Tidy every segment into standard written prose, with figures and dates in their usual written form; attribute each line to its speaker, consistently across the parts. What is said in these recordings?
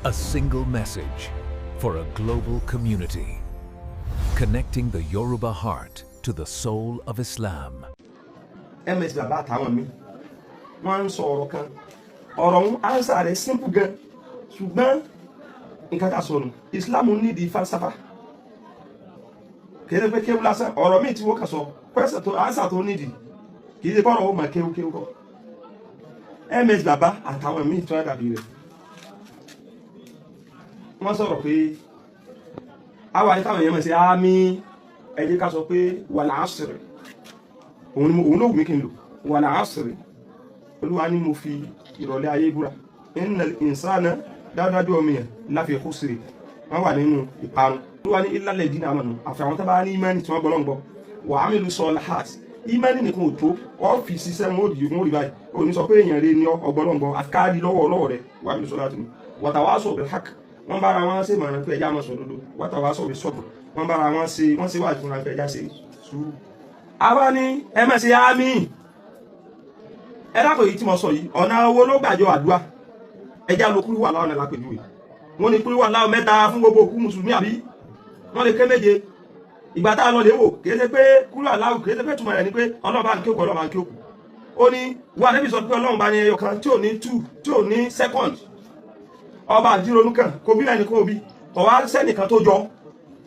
Speaker 1: A single message for a global community, connecting the Yoruba heart to the soul of Islam.
Speaker 2: MS bàbá àtàwọn mi wọ́n ń sọ ọ̀rọ̀ kan ọ̀rọ̀ ń ánsà rẹ̀ simple gan ṣùgbọ́n nǹkan ká sọnù Islam nídìí falsafa kìí ṣe pé kéwú lásán ọ̀rọ̀ míì tí wọ́n kà sọ pẹ́sẹ̀ tó ánsà tó nídìí kìí ṣe kọ́rọ̀ ó mà kéwú kọ́ MS bàbá àtàwọn míì tó dàbí rẹ̀ wọ́n sọ̀rọ̀ pé àwọn àyíkáwọn èèyàn mọ̀ sí àmì ẹ̀jẹ̀ ká sọ pé wal asr òun ló wù mí kí n lò wal asr olúwa ní mo fi ìrọ̀lẹ́ ayé búra innal insana dáadájú ọmọ yẹn láfi khusr wọ́n wà nínú ìparun olúwa ní illal ladina amanu àfi àwọn tó bá ní ìmánì tí wọ́n gbọ́ lọ́ngbọ́ wa amilu solihat ìmánì nìkan ò tó ọ́fíìsì sẹ́wọ̀n ó rí báyìí ó ní sọ pé èèyàn rẹ ní ọgbọ́lọ́ngbọ́ àkáàdì lọ́wọ́ rẹ̀ wa amilu solihat wa tawasaw bil haqq wọ́n bára wọn ṣe mọ̀ràn pé ẹja mọ̀ sọ̀dodo wa tawasaw bis sabr wọ́n bára wọn ṣe wà fún àpẹ ẹja ṣe sùúrù. àwa ní ẹ má ṣe àmì ẹ dákọ̀ yìí tí mo sọ yìí ọ̀nà owó ló gbàjọ àdúrà ẹja ló kúrú wà láwọn ẹ̀ lápẹ̀júwe wọ́n ní kúrú wà láwọn mẹ́ta fún gbogbo òkú mùsùlùmí àbí wọ́n lè ké méje ìgbà tá a lọ lè wò kìí ṣe pé kúrú wà láwọn kìí ṣe pé túmọ̀ rẹ̀ ni pé ọlọ́run bá ń kí òkú ọlọ́run bá ń kí òkú ó ní wà níbi sọ pé ọlọ́run bá ní ẹyọ kan tí ò ní 2 tí ò ní second ọba àdíronú kan kò bí ẹni kò bí ọwá sẹ́nìkan tó jọ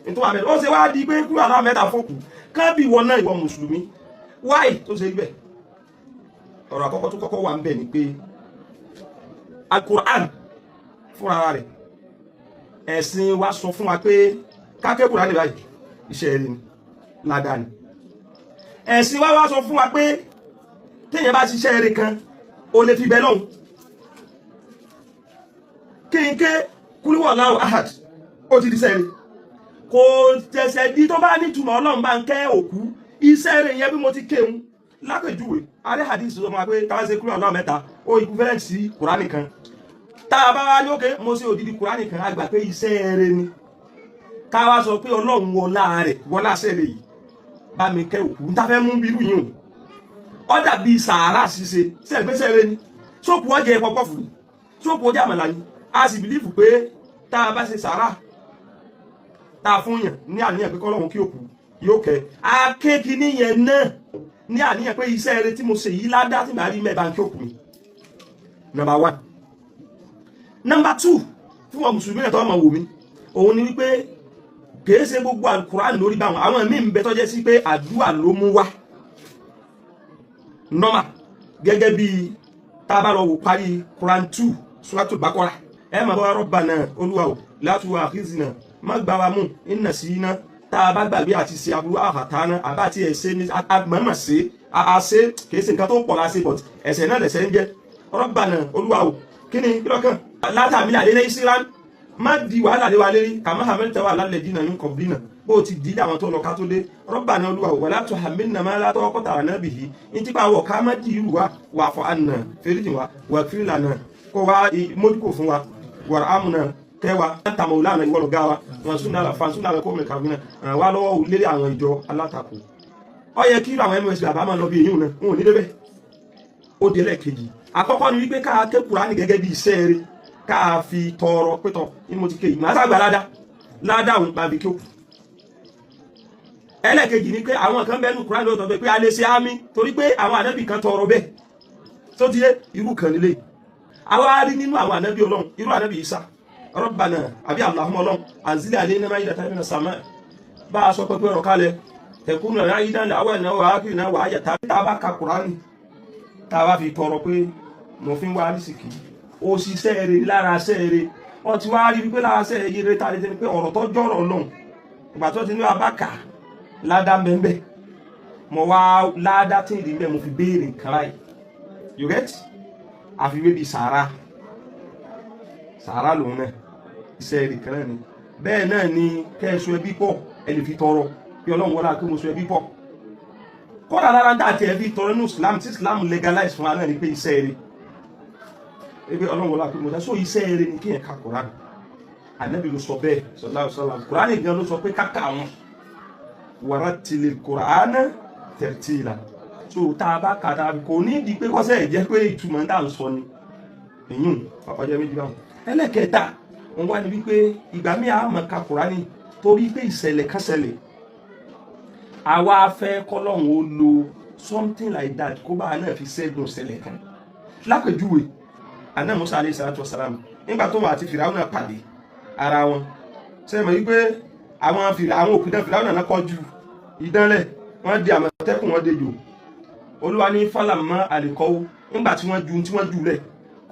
Speaker 2: nítorí àmì ó ṣe wá di pé kúrò aláwọ̀ mẹ́ta fòkù ká bí wọn náà ìwọ mùsùlùmí wáì tó ṣe bẹ́ẹ̀ ọ̀rọ̀ àkọ́kọ́ tó kọ́kọ́ wà ń bẹ̀ ni pé Al-Qur'an fúnra rẹ̀ ẹ̀sìn wa sọ fún wa pé káké Kùránì báyìí iṣẹ́ rẹ̀ ni ládàá ni ẹ̀sìn wa wá sọ fún wa pé téèyàn bá ṣiṣẹ́ rẹ̀ kan ó lè fi bẹ́ lọ́hùn kínkẹ́ kúlúwọ̀láwò ahad ó ti di sẹ́rẹ̀ kò tẹ̀sẹ̀ di tó bá nítumọ̀ ọlọ́run bá ń kẹ́ òkú iṣẹ́ rẹ̀ yẹn bí mo ti kéhun lápèjúwe arẹ́ hadith sọ ma pé káwá ṣe kúlúwọ̀láwò mẹ́ta ó equivalent sí Kùránì kan tá a bá wá ní òkè mo ṣe òdìdí Kùránì kan àgbà pé iṣẹ́ rẹ̀ ni káwá sọ pé ọlọ́run wọlá rẹ̀ wọlá sẹ́rẹ̀ yìí bá mi kẹ́ òkú ń tafẹ́ mú bírú yìí ó dàbí sàárà ṣíṣe sẹ́ẹ̀gbẹ́sẹ̀ rẹ̀ ni sóòpù ọjà ẹ̀pọ̀ pọ̀ fún sóòpù ọjà àmàlà ni a sì bìlífù pé tá a bá ṣe sàárà tá a fún yàn ní àníyàn pé kọ́lọ́hun kí òkú yóò kẹ́ akéèkì níyẹn náà ní àníyàn pé iṣẹ́ eré tí mo ṣe yìí ládá tí màá rí mẹ́ba kí òkú mi. Number 1. Number 2 fún wọn mùsùlùmí náà tó ọmọ wò mí òun ni wípé kìí ṣe gbogbo Al-Qur'an lórí bá wọn àwọn míì ń bẹ tọ́jẹ́ sí pé àdúrà ló mú wá normal gẹ́gẹ́ bí tá a bá lọ wò parí Quran 2 Suratul Baqarah ẹ máa bá Rabbana olúwa o la tu'akhizna má gbà wá mú inna sina tá a bá gbàgbé àti ṣe aburú àhàtánà àbá àti ẹ̀ṣẹ̀ ní àmọ́mọ́ sí àṣẹ kìí ṣe nǹkan tó pọ̀ láṣẹ but ẹ̀ṣẹ̀ náà lẹ̀ṣẹ̀ ń jẹ́ Rabbana olúwa o kí ni lọ́kàn látàmí àlélẹ́ ìsirán má di wàhálà lé wa lérí kàmá hamilton wà lálẹ́ dínà ní kọ̀bínà bó ti di àwọn tó lọ ká tó dé Rabbana olúwa o wala tuhammilna ma la taqata lana bihi ní tí báwọ̀ ká má di irú wa wa'fu anna fèrèjì wa waghfir lana kó wá mójúkò fún wa warhamna kẹwa tamọ̀láàna ìwọ̀n ọ̀gá wa wọn súnà fàṣúnà kó mẹ́ka mìíràn wà lọ́wọ́ lérí àwọn ìjọ alátakò ó yẹ kí àwọn ms bàbá máa lọ bí èyí náà wọn ò ní débẹ̀ ó délẹ̀ kejì àkọ́kọ́ ni wípé ká ké Kùránì gẹ́gẹ́ bí iṣẹ́ rẹ̀ ká fi tọrọ pétọ̀ ní mo ti ké ìmọ̀ àtàgbà ládá òun pa bí kí ó kù ẹlẹ́kejì ni pé àwọn kan bẹ́nu Kùránì lọ́tọ̀ pé a lè ṣe àmì torí pé àwọn ànábì kan tọrọ bẹ́ẹ̀ tó ti yé irú kan nílé àwa rí nínú àwọn ànábì Ọlọ́run irú ànábì Ìsá Rabbana àbí Allahumma Ọlọ́run anzil alayna ma'idatan minas sama' bá a sọ pé ọ̀rọ̀ kalẹ̀ takunu lana idan awwalina wa akhirina wa ayatan tá a bá ka Kùránì tá a bá fi tọrọ pé mo fi ń wá àrísìkí ó ṣiṣẹ́ rere lára ṣẹ́ rere wọ́n ti wá rí wípé lára ṣẹ́ rere tá a lè tẹ́ni pé ọ̀rọ̀ tó jọ̀rọ̀ Ọlọ́run ìgbà tó ti ní abáka ládá mẹ́mbẹ́ mo wá ládá tí ìdí mẹ́ mo fi béèrè nǹkan láì you get àfiwé bíi sàárà lòun náà iṣẹ́ rẹ̀ kan náà ni bẹ́ẹ̀ náà ni kẹ́ẹ̀sọ ẹbí pọ̀ ẹ lè fi tọrọ bí Ọlọ́run wọlá kí mo sọ ẹbí pọ̀ kọ́dà lára dá àti ẹbí tọrọ ní Islam tí Islam legalize fún wa náà ni pé iṣẹ́ rẹ̀ ẹbí Ọlọ́run wọlá kí mo sọ iṣẹ́ rẹ̀ ni kí ẹ̀ ka Kùránì Ànábì ló sọ bẹ́ẹ̀ sallallahu alaihi wasallam Kùránì gan ló sọ pé káka wọn warattilil Qur'ana tartila so tá a bá kà tàbí kò ní di pé kọ́sẹ̀ jẹ́ pé ìtumọ̀ tá à ń sọ ni èyí ọjọ́ méjì báwọn ẹlẹ́kẹta wọ́n wá ní wípé ìgbà míì a máa ka Kùránì torí pé ìṣẹ̀lẹ̀ kan ṣẹlẹ̀ àwa fẹ́ kọ́lọ́hún ó lo something like that kó bá a náà fi ṣẹ́gun ìṣẹ̀lẹ̀ kan lápèjúwe àná Musa alayhi salatu wasalam nígbà tó wà àti Fìràwọn náà pàdé ara wọn sẹ́yìn wípé àwọn òpìdán Fìràwọn náà kọjú ìdánlẹ̀ wọ́n di àmọ̀tẹ́kùn wọn dejò Olúwa ní fálàmọ́ àlèkọ́wó nígbà tí wọ́n jù lẹ̀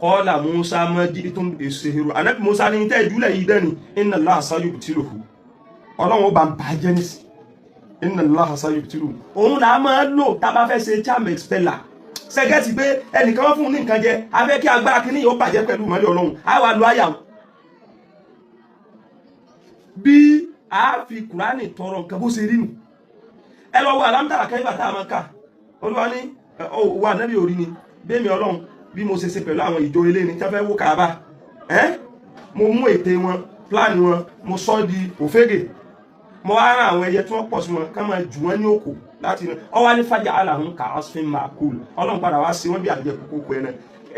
Speaker 2: kọ́ọ̀là Musa mọ́ jíjí tó ń èsè hero ànábì Musa ní tẹ́ ìjúlẹ̀ yìí dẹ́ni inna Allaha sayubtiluhu ọlọ́run ó bá ń bàjẹ́ nísì inna Allaha sayubtiluhu òun là á máa lò tá a bá fẹ́ ṣe charm expeller sẹ́gẹ́tì pé ẹnìkan wọ́n fún un ní nǹkan jẹ abẹ́ kí agbára kí ní yóò bàjẹ́ pẹ̀lú ìmọ́lẹ̀ ọlọ́run á wà lọ àyà bí a fi Kùránì tọrọ nǹkan bó ṣe rí nù ẹ lọ wo alámútàrà kẹ́yìnbà tá a máa kà Olúwa ní wà nábì orí ni bẹ́ẹ̀mi ọlọ́run bí mo ṣe pẹ̀lú àwọn ìjọ ilé ní tí wọ́n fẹ́ wó Káàbà mo mú ète wọn pláàni wọn mo sọ di òfégè mo wá rán àwọn ẹyẹ tí wọ́n pọ̀ sí wọn ká máa jù wọ́n ní òkò láti iná ọwá ní fàjà aláhùn ká asfin makul ọlọ́run padà wá sí wọ́n bí àjẹ kókó ẹ̀nà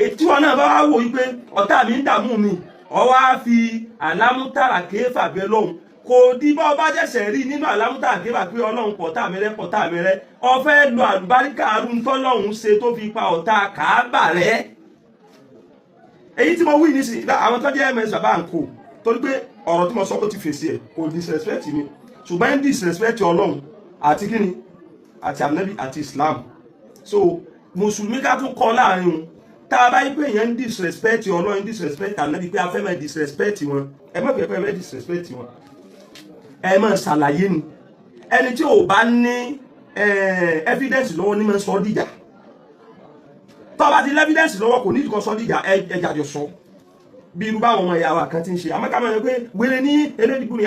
Speaker 2: ètí wọn náà bá wá wò wípé ọ̀tá mi ń dààmú mi ọwá fi àlámútàrà kéfà bẹ lọ́hùn kò dí bá ọba jẹ́sẹ̀ rí nínú àlámútàrà kéfà pé ọlọ́run pọ̀tá mi rẹ́ ọfẹ́ lo àlùbáríkà arúntọ́lọ́hún ṣe tó fi pa ọ̀tá Káàbà rẹ́ èyí tí mo wí nísìnyí àwọn tó jẹ́ ms bàbá ń kó torí pé ọ̀rọ̀ tí mo sọ pé ti fèsì ẹ̀ kò disrespect mi ṣùgbọ́n ń disrespect ọlọ́run àti kíni àti ànábì àti Islam so mùsùlùmí ká tún kọ́ láàrin wọn tá a bá yí pé èèyàn ń disrespect ọlọ́run disrespect ànábì pé a fẹ́ máa disrespect wọn ẹ má pẹ́ máa disrespect wọn ẹ máa ṣàlàyé ni ẹni tí ò bá ní evidence lọ́wọ́ ní máa sọ dìjà tó bá ti evidence lọ́wọ́ kò ní ìdíkọ̀ sọ dìjà ẹjà jọ sọ bí irú báwọn ọmọ ìyá wa kan ti ń ṣe àmọ́ ká máa ń pé wéré ní elédìgbò ni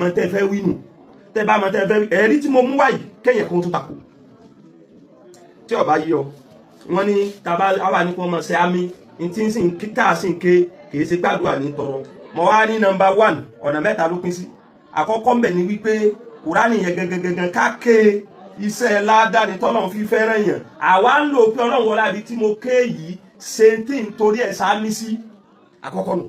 Speaker 2: mọ̀tẹ́ fẹ́ wí nù tẹ́ bá mọ̀tẹ́ fẹ́ ẹ̀rí tí mo mú wáyìí kẹ́yìn kan tó takò tí ọba yí ọ wọ́n ní tàbá àwa ní kí wọ́n mọ̀ sí àmì tí ń sìn kíkà sí ń ké kìí ṣe gbàdúrà ní tọrọ mọ̀ wá ní number 1 ọ̀nà mẹ́ta ló pín sí àkọ́kọ́ mbẹ̀ ni wípé Kùránì yẹn gangan káké iṣẹ́ ládàáni tọ́lọ́run fi fẹ́ràn yàn àwa ń lò pé ọlọ́run wọlé àbí tí mo ké yìí ṣe tí ń torí ẹ̀ sáámi sí àkọ́kọ́ nù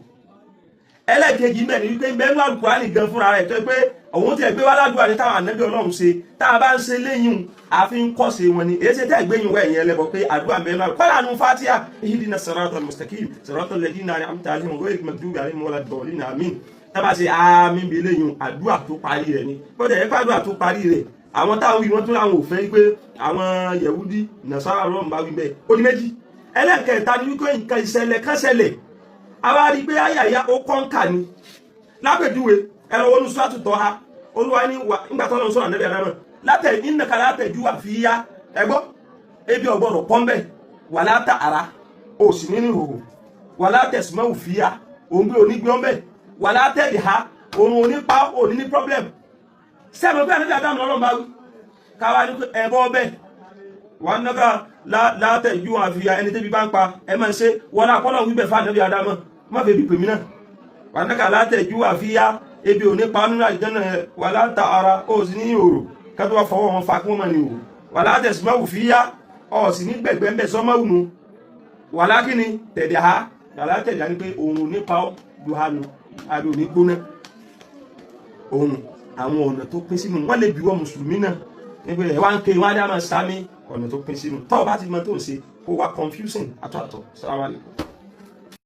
Speaker 2: ẹlẹ́ẹ̀kejì mbẹ̀ ni wípé mbẹ́nu Al-Kùránì gan fúnra rẹ̀ tó pé òun ti ẹ̀ gbé wá ládùúgbò ní táwọn ànábì ọlọ́run ṣe tá a bá ń ṣe léyìn àfi ń kọ́ ṣe wọn ni èyí ṣe tẹ́ gbẹ̀yìn wẹ̀ yẹn lẹ́bọ̀ pé àdúrà mbẹ́nu kọ́lá nu Fatiha ihdina siratal mustaqim siratal ladina an'amta alaihim ghayril maghdubi alaihim waladdallin àmín tábà ṣe àmín bí léyìn àdúrà tó parí rẹ̀ ni bọ́dẹ̀ ẹ̀ fàdúrà tó parí rẹ̀ àwọn táwọn wí wọ́n tún láwọn ò fẹ́ pé àwọn Yẹ̀wúdí Nàsárà Ọlọ́run bá wí bẹ́ẹ̀ ó di méjì ẹlẹ́ẹ̀kẹta ni wípé nǹkan ìṣẹ̀lẹ̀ kan ṣẹlẹ̀ àwa rí pé àyàyà ó kọ́ńkà ni lápèjúwe ẹ̀rọ wọnú Suratu Taha Olúwa ní nígbà tó lọ́n sọ̀rọ̀ ànábì Ádámù látẹ̀ innaka látẹ̀jú àfíyá ẹgbọ́ ebi ọgbọ́dọ̀ pọ́ńbẹ́ wà látà ara ó sì nínú ìhòòhò wà látẹ̀ sùmọ́ òfìyà òun gbé onígbé ọ́nbẹ́ wà látẹ̀ ìhà òun onípa òní ní problem sẹ́mi pé ànábì Ádámù lọ́lọ́ bá wí káwa ní ẹ̀bọ́ ọbẹ̀ wà náà látẹ̀jú àfíyá ẹni tẹ́bi bá ń pa ẹ máa ṣe wọ́n náà kọ́lọ̀ wíbẹ̀ fún ànábì Ádámù má fẹ́ bí pèmí náà wà náà látẹ̀jú àfíyá ebi òní pa nínú àjẹ́nà wà látà ara ó sì ní ìhòòrò kátó wá fọwọ́ wọn fa kí wọ́n mọ̀ ní ìhòòrò wà látẹ̀ sí máa wù fi yá ó sì ní gbẹ̀gbẹ̀ ń bẹ̀ sọ́mọ́ wùnú wà lákìní tẹ̀dẹ̀ ha wà látẹ̀dẹ̀ á ní pé òun nípa ju ha nu àbí òní gbóná òun àwọn ọ̀nà tó pín sínú wọ́n lè bí wọ́n mùsùlùmí náà nígbà ẹ̀ wá ń ké wọ́n á dá máa sámi ọ̀nà tó pín sínú tọ́ bá ti mọ tó ń ṣe kó wá confusing àtọ̀àtọ̀ sáwá lè.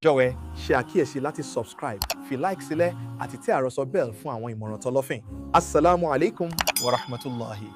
Speaker 3: jọ̀wọ́ ṣe àkíyèsí láti subscribe fi like sílẹ̀ àti tẹ àròsọ bell fún àwọn ìmọ̀ràn tọlọ́fìn. Assalamu alaikum wa rahmatullahi.